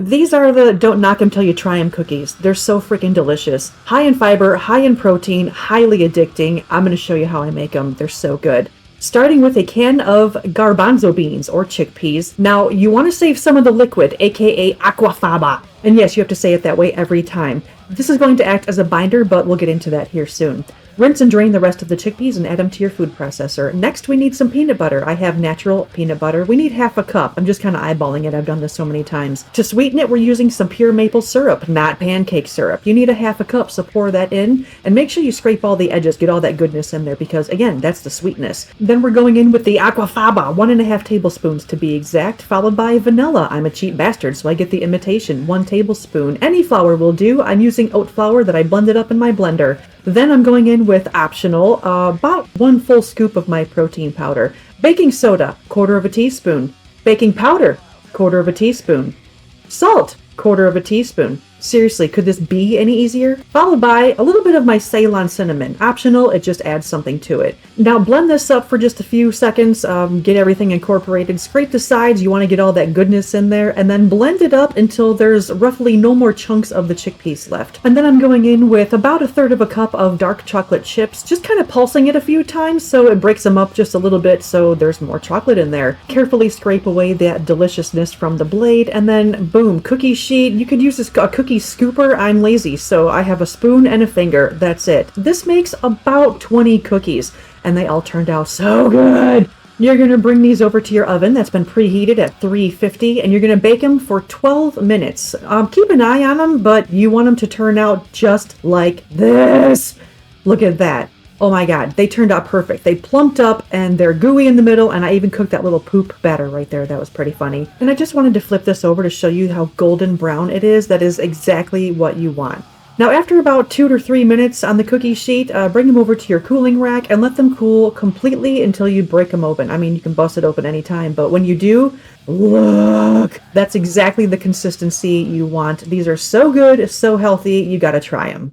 These are the don't knock 'em till you try 'em cookies. They're so freaking delicious. High in fiber, high in protein, highly addicting. I'm going to show you how I make them. They're so good. Starting with a can of garbanzo beans or chickpeas. Now, you want to save some of the liquid, aka aquafaba. And yes, you have to say it that way every time. This is going to act as a binder, but we'll get into that here soon. Rinse and drain the rest of the chickpeas and add them to your food processor. Next, we need some peanut butter. I have natural peanut butter. We need half a cup. I'm just kind of eyeballing it. I've done this so many times. To sweeten it, we're using some pure maple syrup, not pancake syrup. You need a half a cup, so pour that in. And make sure you scrape all the edges, get all that goodness in there, because, again, that's the sweetness. Then we're going in with the aquafaba, 1.5 tablespoons to be exact, followed by vanilla. I'm a cheap bastard, so I get the imitation, 1 tablespoon. Any flour will do. I'm using oat flour that I blended up in my blender. Then I'm going in with optional, about 1 full scoop of my protein powder. Baking soda, 1/4 teaspoon. Baking powder, 1/4 teaspoon. Salt, 1/4 teaspoon. Seriously, could this be any easier? Followed by a little bit of my Ceylon cinnamon. Optional, it just adds something to it. Now blend this up for just a few seconds, get everything incorporated, scrape the sides, you want to get all that goodness in there, and then blend it up until there's roughly no more chunks of the chickpeas left. And then I'm going in with about 1/3 cup of dark chocolate chips, just kind of pulsing it a few times so it breaks them up just a little bit so there's more chocolate in there. Carefully scrape away that deliciousness from the blade, and then boom, cookie sheet. You could use this cookie scooper. I'm lazy, so I have a spoon and a finger. That's it. This makes about 20 cookies, and they all turned out so good. You're going to bring these over to your oven that's been preheated at 350, and you're going to bake them for 12 minutes. Keep an eye on them, but you want them to turn out just like this. Look at that. Oh my god, they turned out perfect. They plumped up and they're gooey in the middle, and I even cooked that little poop batter right there. That was pretty funny. And I just wanted to flip this over to show you how golden brown it is. That is exactly what you want. Now after about 2 to 3 minutes on the cookie sheet, bring them over to your cooling rack and let them cool completely until you break them open. I mean, you can bust it open anytime, but when you do, look, that's exactly the consistency you want. These are so good, so healthy, you gotta try them.